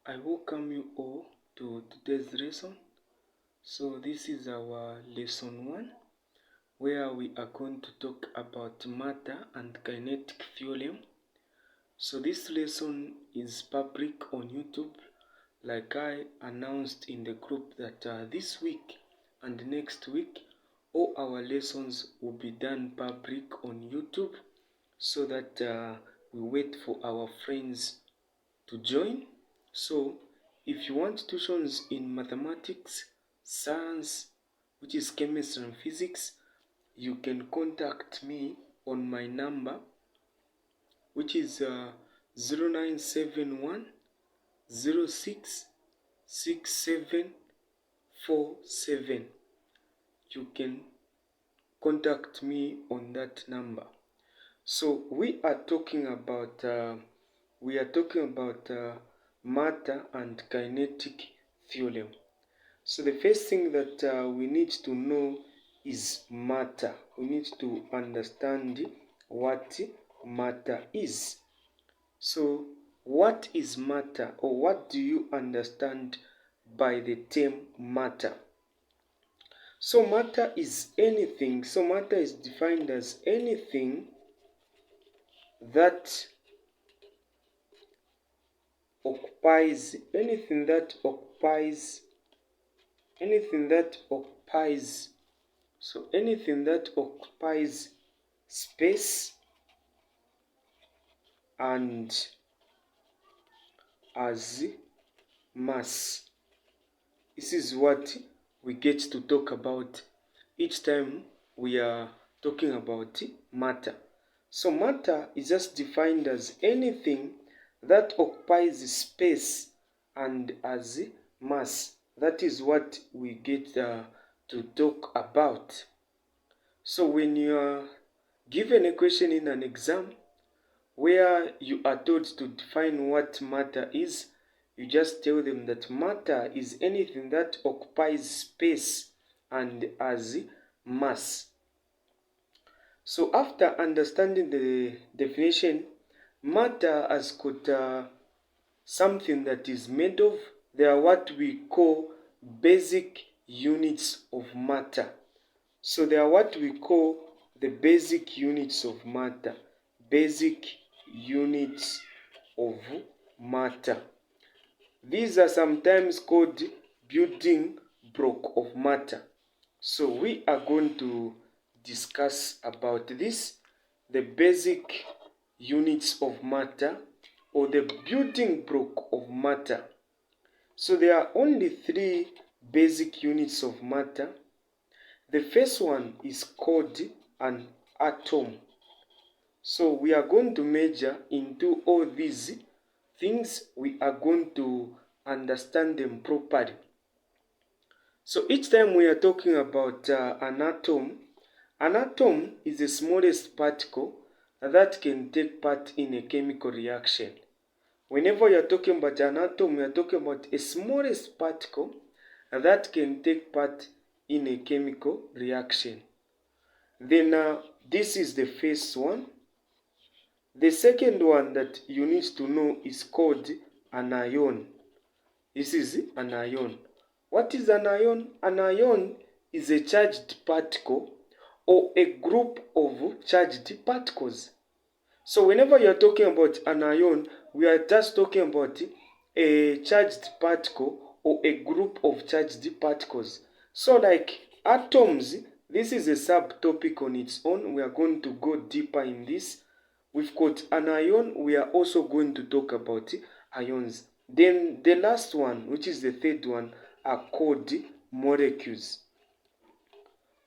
I welcome you all to today's lesson. So this is our lesson 1, where we are going to talk about matter and kinetic theorem. So this lesson is public on YouTube, like I announced in the group that this week and next week all our lessons will be done public on YouTube, so that we wait for our friends to join. So if you want tuitions in mathematics, science, which is chemistry and physics, you can contact me on my number, which is 0971 066747. You can contact me on that number. So we are talking about matter and kinetic theorem. So the first thing that we need to know is matter. We need to understand what matter is. So what is matter, or what do you understand by the term matter? So matter is anything. So matter is defined as anything that occupies space and as mass. This is what we get to talk about each time we are talking about matter. So matter is just defined as anything that occupies space and as mass. That is what we get to talk about. So when you are given a question in an exam where you are told to define what matter is, you just tell them that matter is anything that occupies space and as mass. So after understanding the definition, matter has got something that is made of. They are what we call basic units of matter. So they are what we call the basic units of matter. Basic units of matter. These are sometimes called building block of matter. So we are going to discuss about this, the basic units of matter, or the building block of matter. So there are only 3 basic units of matter. The first one is called an atom. So we are going to measure into all these things. We are going to understand them properly. So each time we are talking about an atom is the smallest particle that can take part in a chemical reaction. Whenever you are talking about an atom, we are talking about a smallest particle that can take part in a chemical reaction. Then this is the first one. The second one that you need to know is called an ion. This is an ion. What is an ion? An ion is a charged particle or a group of charged particles. So whenever you are talking about an ion, we are just talking about a charged particle or a group of charged particles. So like atoms, this is a subtopic on its own. We are going to go deeper in this. We've got an ion. We are also going to talk about ions. Then the last one, which is the third one, are called molecules.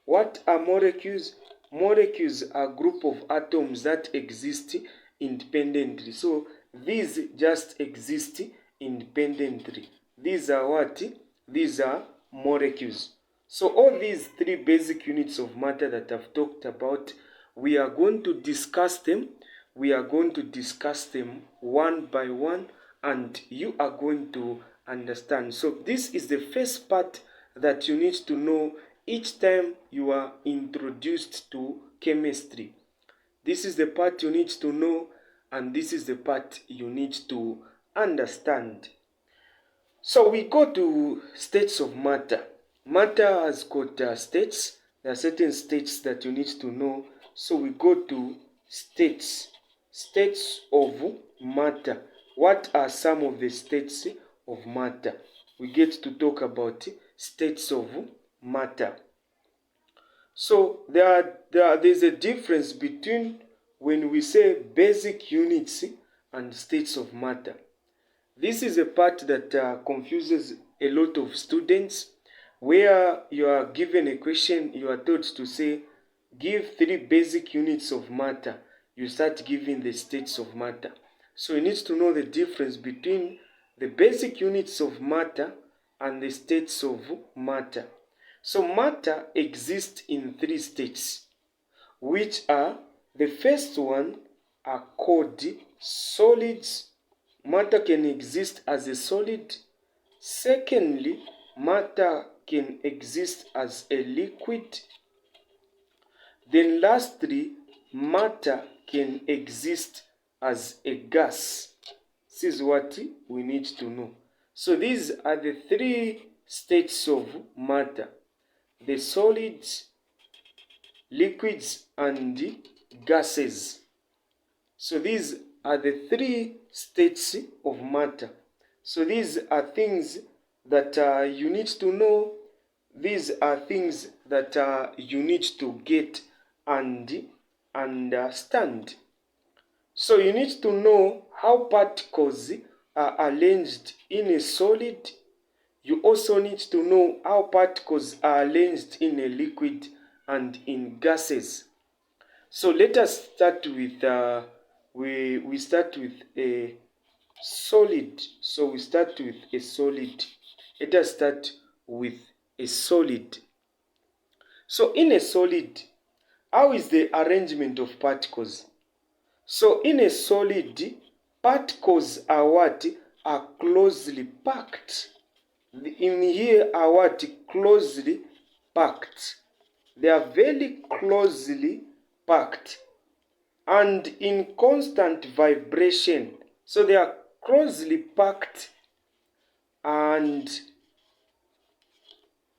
What are molecules? Molecules are a group of atoms that exist independently. So these just exist independently. These are what? These are molecules. So all these 3 basic units of matter that I've talked about, we are going to discuss them. We are going to discuss them one by one, and you are going to understand. So this is the first part that you need to know each time you are introduced to chemistry. This is the part you need to know, and this is the part you need to understand. So we go to states of matter. Matter has got states. There are certain states that you need to know. So we go to states. States of matter. What are some of the states of matter? We get to talk about states of matter. So there's a difference between when we say basic units and states of matter. This is a part that confuses a lot of students, where you are given a question, you are told to say, give 3 basic units of matter. You start giving the states of matter. So you need to know the difference between the basic units of matter and the states of matter. So matter exists in 3 states, which are, the first one are called solids. Matter can exist as a solid. Secondly, matter can exist as a liquid. Then lastly, matter can exist as a gas. This is what we need to know. So these are the 3 states of matter: the solids, liquids, and gases. So these are the 3 states of matter. So these are things that you need to know. These are things that you need to get and understand. So you need to know how particles are arranged in a solid. You also need to know how particles are arranged in a liquid and in gases. So let us start with we start with a solid. So we start with a solid. Let us start with a solid. So in a solid, how is the arrangement of particles? So in a solid, particles are what? Are closely packed. In here are what? Closely packed. They are very closely packed and in constant vibration. So they are closely packed and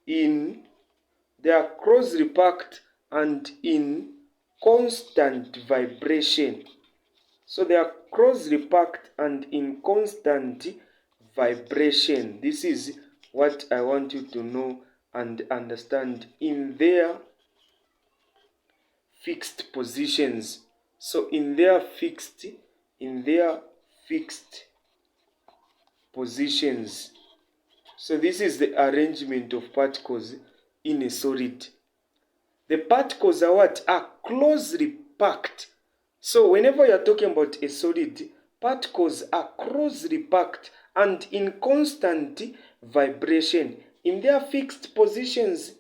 in constant vibration. So they are closely packed and in constant vibration. This is what I want you to know and understand in their fixed positions. So in their fixed positions. So this is the arrangement of particles in a solid. The particles are what? Are closely packed. So whenever you are talking about a solid, particles are closely packed and in constant vibration in their fixed positions.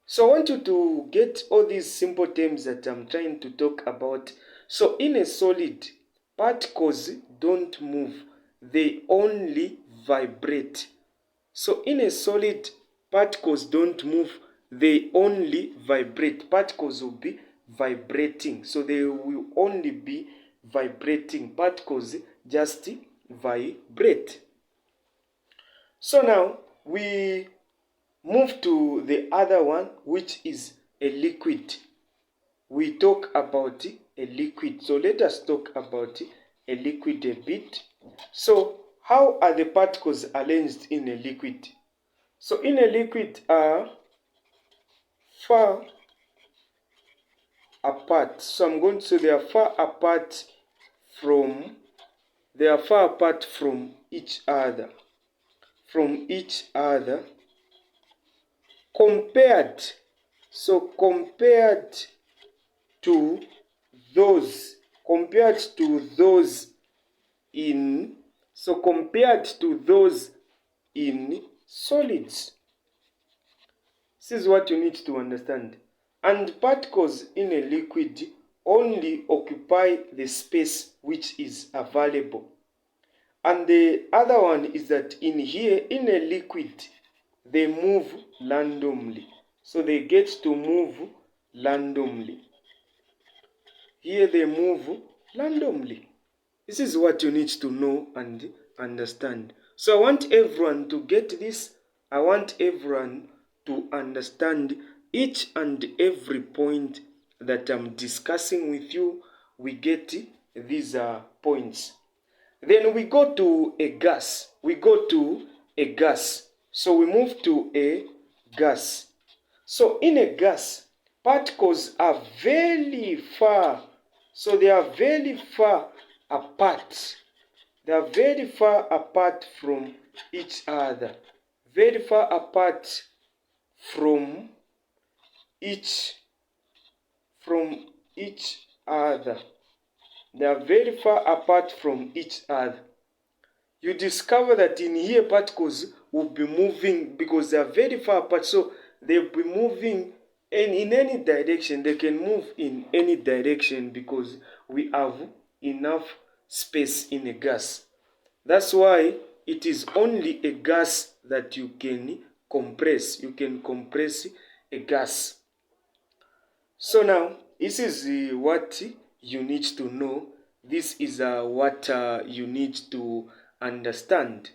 So I want you to get all these simple terms that I'm trying to talk about. So in a solid, particles don't move, they only vibrate. So in a solid, particles don't move, they only vibrate. Particles will be vibrating. So they will only be vibrating. Particles just vibrate. So now we move to the other one, which is a liquid. We talk about a liquid. So let us talk about a liquid a bit. So how are the particles arranged in a liquid? So in a liquid are far apart. So I'm going to say they are far apart from each other. Compared to those in solids. This is what you need to understand. And particles in a liquid only occupy the space which is available. And the other one is that in here, in a liquid, they move randomly. So they get to move randomly. Here they move randomly. This is what you need to know and understand. So I want everyone to get this. I want everyone to understand each and every point that I'm discussing with you. We get these points. Then we go to a gas. We go to a gas. So we move to a gas. So in a gas, particles are very far. So they are very far apart. They are very far apart from each other. Very far apart from each other. They are very far apart from each other. You discover that in here particles will be moving because they are very far apart. So they'll be moving in any direction. They can move in any direction because we have enough space in a gas. That's why it is only a gas that you can compress. You can compress a gas. So now, this is what you need to know. This is what you need to understand.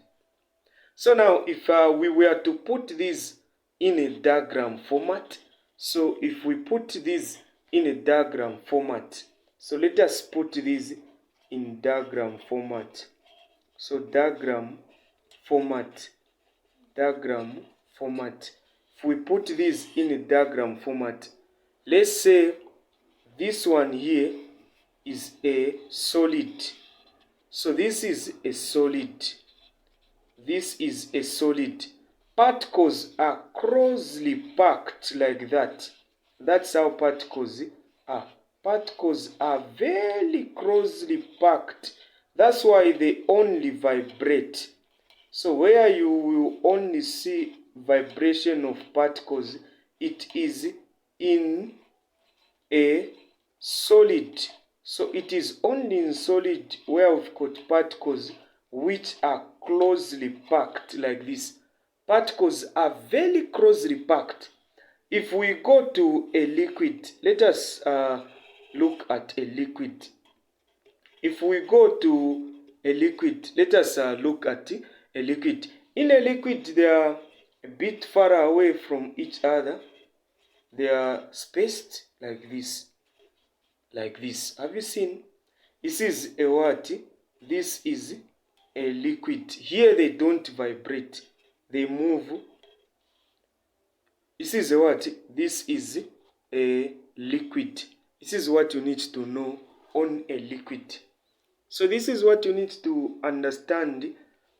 So now, if we were to put this in a diagram format, so if we put this in a diagram format, so let us put this in diagram format. So diagram format. If we put this in a diagram format, let's say this one here is a solid. So this is a solid. This is a solid. Particles are closely packed like that. That's how particles are. Particles are very closely packed. That's why they only vibrate. So where you will only see vibration of particles, it is in a solid. So it is only in solid where we've got particles which are closely packed like this. Particles are very closely packed. If we go to a liquid, let us look at a liquid. If we go to a liquid, let us look at a liquid. In a liquid, they are a bit far away from each other. They are spaced like this. Like this. Have you seen? This is a what? This is a liquid. Here they don't vibrate. They move. This is a what? This is a liquid. This is what you need to know on a liquid. So this is what you need to understand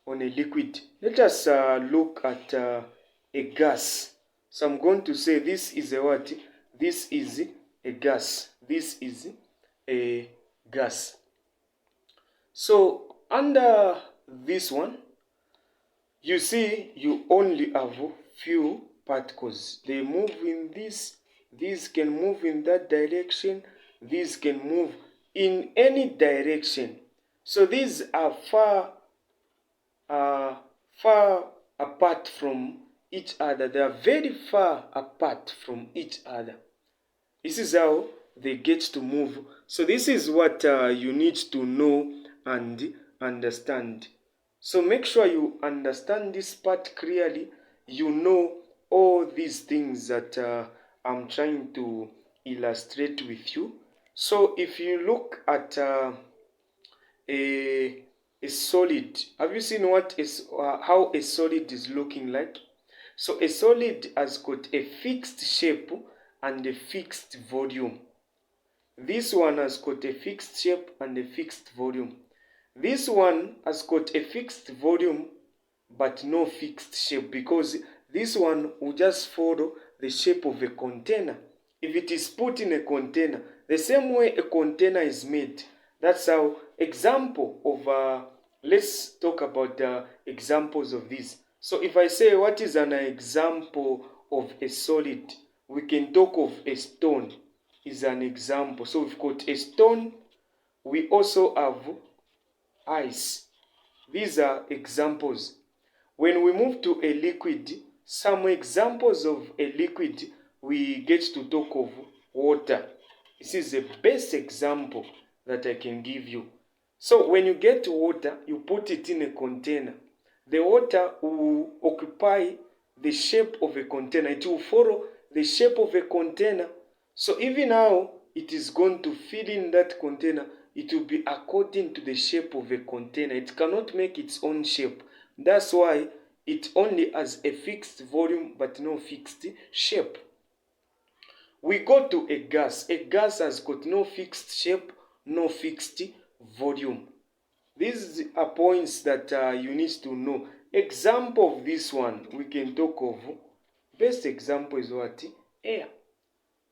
on a liquid. Let us look at a gas. So I'm going to say this is a what? This is a gas. This is a gas. So under this one, you see you only have few particles. They move in this. These can move in that direction. These can move in any direction. So these are far apart from each other. They are very far apart from each other. This is how they get to move. So this is what you need to know and understand. So make sure you understand this part clearly. You know all these things that I'm trying to illustrate with you. So if you look at a solid, have you seen what is how a solid is looking like? So a solid has got a fixed shape and a fixed volume. This one has got a fixed shape and a fixed volume. This one has got a fixed volume but no fixed shape because this one will just follow the shape of a container. If it is put in a container, the same way a container is made, that's how example of, let's talk about examples of this. So if I say what is an example of a solid, we can talk of a stone is an example. So we've got a stone, we also have ice. These are examples. When we move to a liquid, some examples of a liquid, we get to talk of water. This is the best example that I can give you. So when you get water, you put it in a container. The water will occupy the shape of a container. It will follow the shape of a container. So even now it is going to fill in that container, it will be according to the shape of a container. It cannot make its own shape. That's why it only has a fixed volume but no fixed shape. We go to a gas. A gas has got no fixed shape, no fixed volume. These are points that you need to know. Example of this one we can talk of. Best example is what? Air.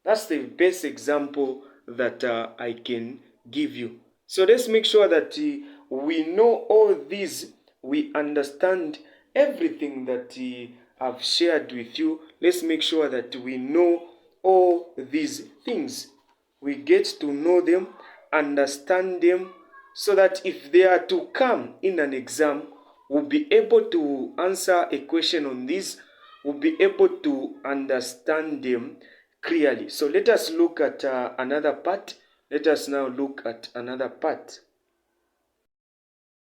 That's the best example that I can give you. So let's make sure that we know all these, we understand everything that I've shared with you. Let's make sure that we know all these things. We get to know them, understand them, so that if they are to come in an exam, we'll be able to answer a question on this, we'll be able to understand them clearly. So let us look at another part. Let us now look at another part.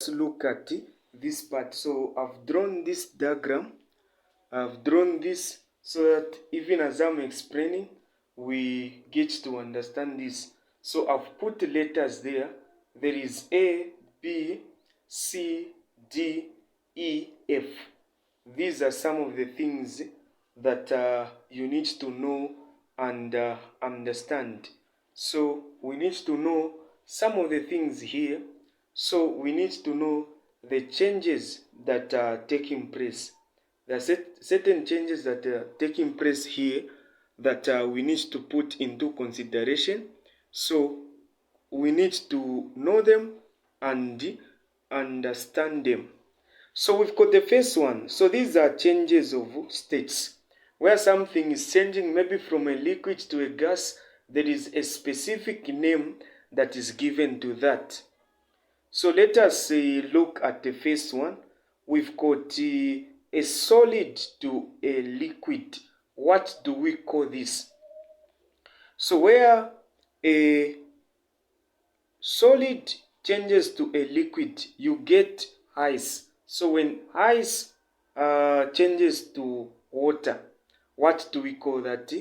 Let's look at this part. So I've drawn this diagram. I've drawn this so that even as I'm explaining, we get to understand this. So I've put letters there. There is A, B, C, D, E, F. These are some of the things that you need to know and understand. So we need to know some of the things here. So we need to know the changes that are taking place. There are certain changes that are taking place here that we need to put into consideration. So we need to know them and understand them. So we've got the first one. So these are changes of states. Where something is changing maybe from a liquid to a gas, there is a specific name that is given to that. So let us look at the first one. We've got a solid to a liquid. What do we call this? So where a solid changes to a liquid, you get ice. So when ice changes to water, what do we call that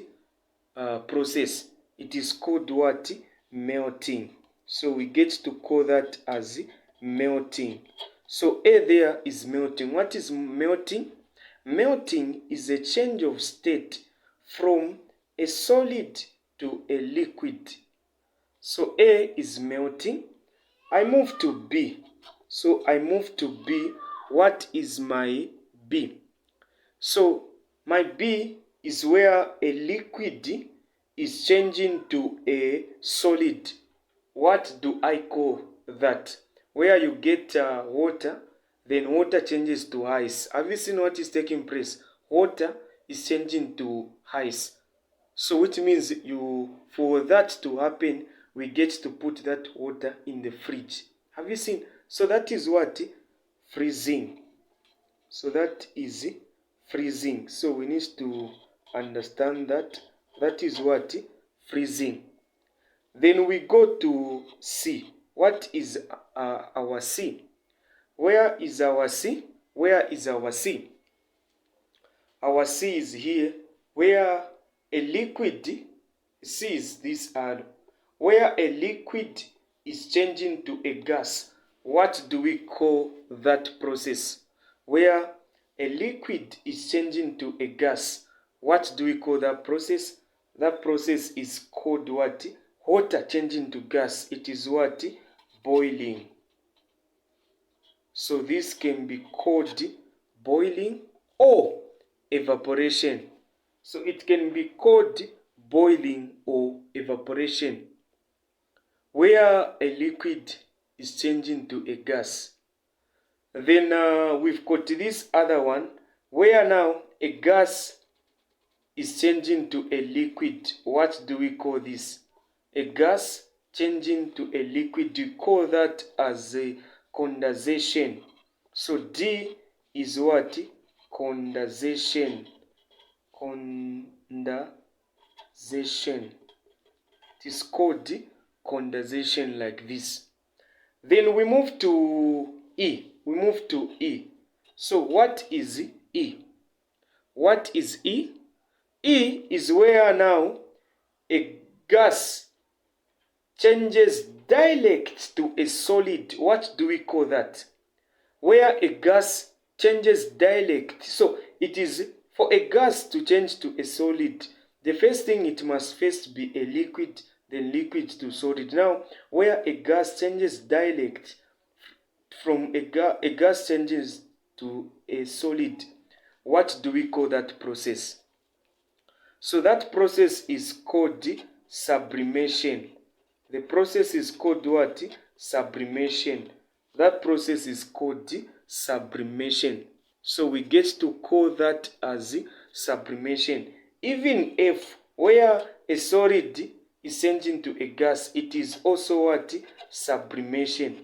process? It is called what? Melting. So we get to call that as melting. So A there is melting. What is melting? Melting is a change of state from a solid to a liquid. So A is melting. I move to B. So I move to B. What is my B? So my B is where a liquid is changing to a solid. What do I call that? Where you get water, then water changes to ice. Have you seen what is taking place? Water is changing to ice. So which means for that to happen, we get to put that water in the fridge. Have you seen? So that is what? Freezing. So that is freezing. So we need to understand that. That is what? Freezing. Then we go to C. What is our C? Where is our C? Where is our C? Our C is here. Where a liquid, C is this arrow. Where a liquid is changing to a gas, what do we call that process? Where a liquid is changing to a gas, what do we call that process? That process is called what? Water changing to gas. It is what? Boiling. So this can be called boiling or evaporation. So it can be called boiling or evaporation, where a liquid is changing to a gas. Then we've got this other one, where now a gas is changing to a liquid. What do we call this? A gas changing to a liquid, we call that as a condensation. So D is what? Condensation. Condensation. It is called condensation like this. Then we move to E. We move to E. So what is E? What is E? E is where now a gas changes direct to a solid. What do we call that? Where a gas changes direct. So it is for a gas to change to a solid. The first thing, it must first be a liquid, then liquid to solid. Now, where a gas changes direct from a gas changes to a solid, what do we call that process? So that process is called sublimation. The process is called what? Sublimation. That process is called sublimation. So we get to call that as sublimation. Even if where a solid is changing to a gas, it is also what? Sublimation.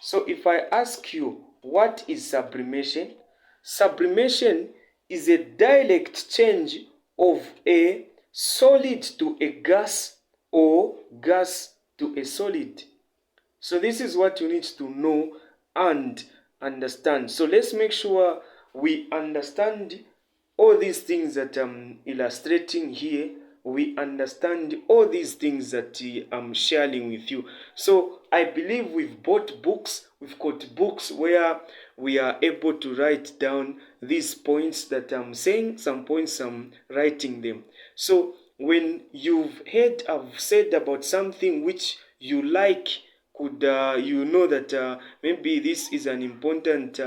So if I ask you, what is sublimation? Sublimation is a direct change of a solid to a gas or gas to a solid. So this is what you need to know and understand. So let's make sure we understand all these things that I'm illustrating here. We understand all these things that I'm sharing with you. So I believe we've bought books, we've got books where we are able to write down these points that I'm saying, some points I'm writing them. So when you've heard I've said about something which you like, could you know that maybe this is an important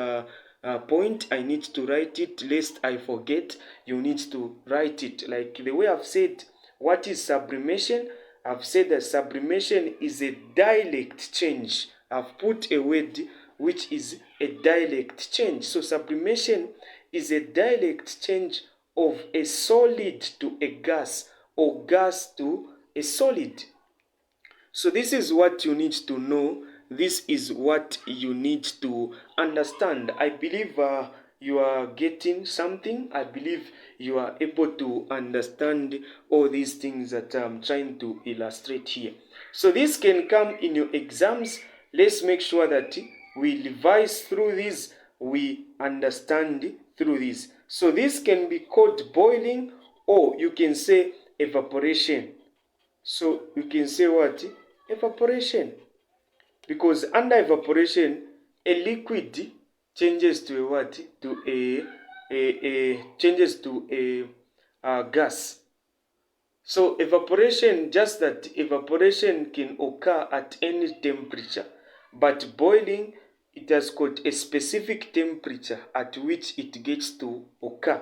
point, I need to write it lest I forget. You need to write it. Like the way I've said, what is sublimation? I've said that sublimation is a dialect change. I've put a word which is a dialect change. So sublimation is a dialect change of a solid to a gas or gas to a solid. So this is what you need to know. This is what you need to understand. I believe you are getting something. I believe you are able to understand all these things that I'm trying to illustrate here. So this can come in your exams. Let's make sure that we revise through this, we understand through this. So this can be called boiling, or you can say evaporation. So you can say what? Evaporation. Because under evaporation, a liquid changes to a what? To a changes to a gas. So evaporation, just that evaporation can occur at any temperature. But boiling, it has got a specific temperature at which it gets to occur.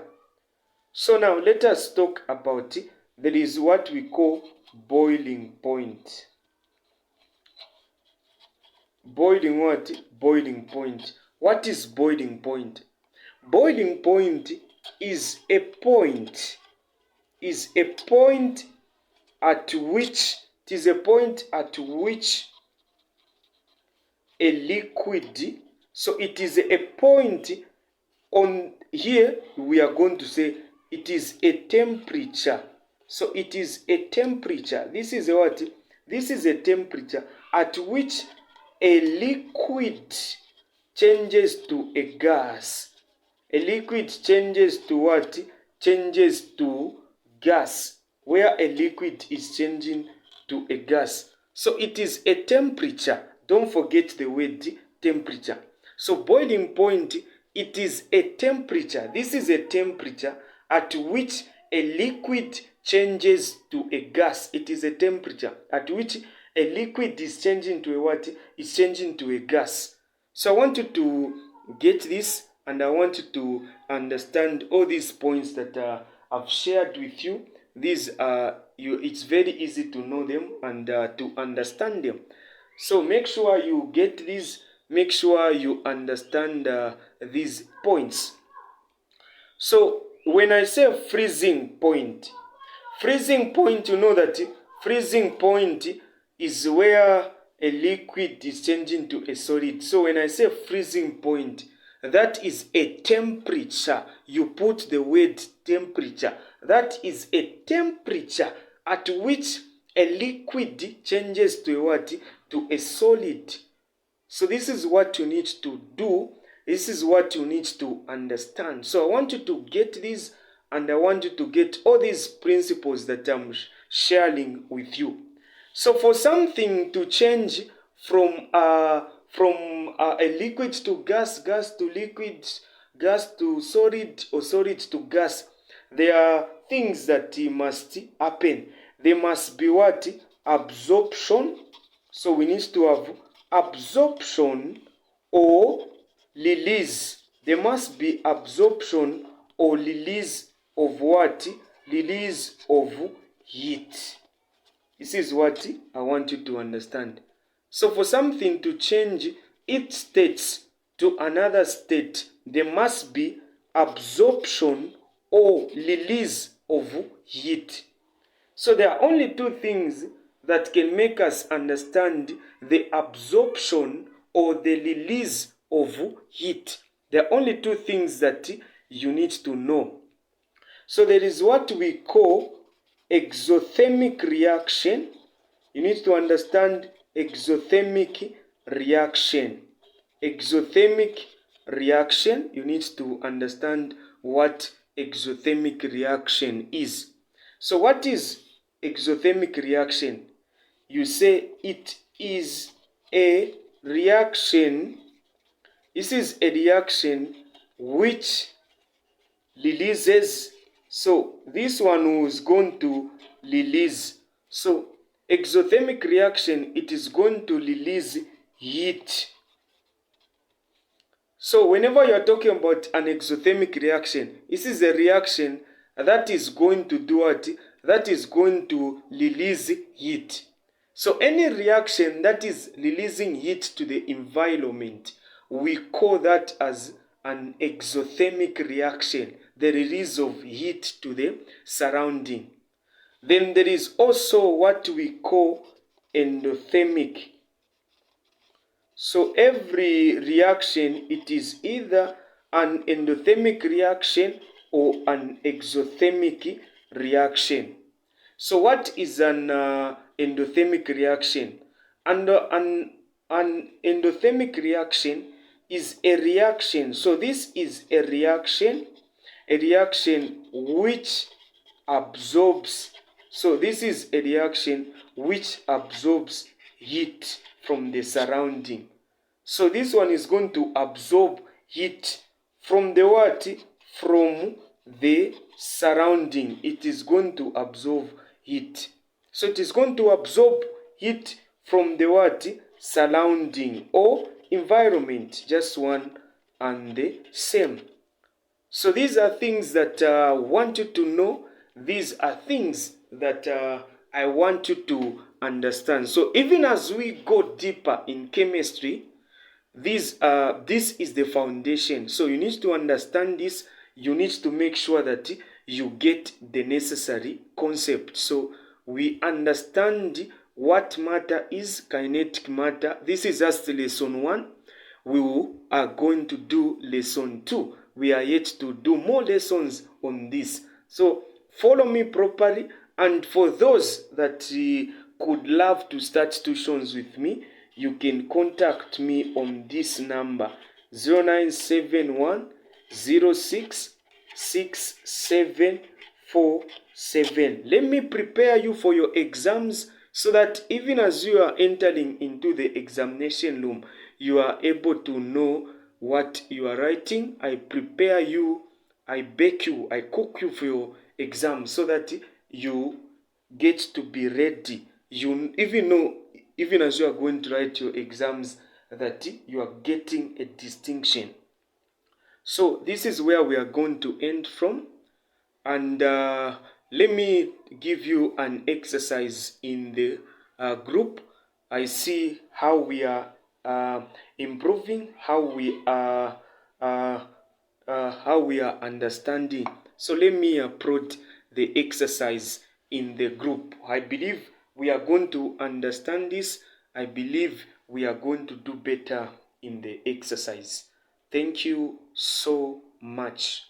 So now let us talk about it. There is what we call boiling point. Boiling what? Boiling point. What is boiling point? Boiling point is a point. Is a point at which it is a point at which a liquid. So it is a point on here. We are going to say it is a temperature. So it is a temperature. This is a what? This is a temperature at which a liquid changes to a gas. A liquid changes to what? Changes to gas. Where a liquid is changing to a gas. So it is a temperature. Don't forget the word temperature. So boiling point, it is a temperature. This is a temperature at which a liquid changes to a gas. It is a temperature at which a liquid is changing to a what? Is changing to a gas. So I want you to get this, and I want you to understand all these points that I've shared with you. These it's very easy to know them and to understand them. So make sure you get these. Make sure you understand these points. So when I say freezing point, you know that freezing point is where a liquid is changing to a solid. So when I say freezing point, that is a temperature. You put the word temperature. That is a temperature at which a liquid changes to a what? To a solid. So this is what you need to do. This is what you need to understand. So I want you to get this, and I want you to get all these principles that I'm sharing with you. So for something to change from a liquid to gas, gas to liquid, gas to solid, or solid to gas, there are things that must happen. There must be what? Absorption. So we need to have absorption or release. There must be absorption or release of what? Release of heat. This is what I want you to understand. So for something to change its states to another state, there must be absorption or release of heat. So there are only two things that can make us understand the absorption or the release of heat. There are only two things that you need to know. So there is what we call exothermic reaction. You need to understand exothermic reaction. Exothermic reaction, you need to understand what exothermic reaction is. So what is exothermic reaction? You say it is a reaction. This is a reaction which releases. So this one was going to release. So exothermic reaction, it is going to release heat. So whenever you are talking about an exothermic reaction, this is a reaction that is going to do what? That is going to release heat. So any reaction that is releasing heat to the environment, we call that as an exothermic reaction, the release of heat to the surrounding. Then there is also what we call endothermic. So every reaction, it is either an endothermic reaction or an exothermic reaction. So what is an endothermic reaction? And an endothermic reaction is a reaction. So this is a reaction which absorbs. So this is a reaction which absorbs heat from the surrounding. So this one is going to absorb heat from the what? From the surrounding. It is going to absorb heat. So it is going to absorb heat from the what? Surrounding or environment. Just one and the same. So these are things that I want you to know. These are things that I want you to understand. So even as we go deeper in chemistry, this is the foundation. So you need to understand this. You need to make sure that you get the necessary concept. So we understand what matter is, kinetic matter. This is just lesson 1. We are going to do lesson 2. We are yet to do more lessons on this. So follow me properly. And for those that could love to start tuitions with me, you can contact me on this number 0971 06 6747. Let me prepare you for your exams so that even as you are entering into the examination room, you are able to know what you are writing. I prepare you, I bake you, I cook you for your exam so that you get to be ready. You even know, even as you are going to write your exams, that you are getting a distinction. So this is where we are going to end from. And let me give you an exercise in the group. I see how we are improving, how we are understanding. So let me approach the exercise in the group. I believe we are going to understand this. I believe we are going to do better in the exercise. Thank you so much.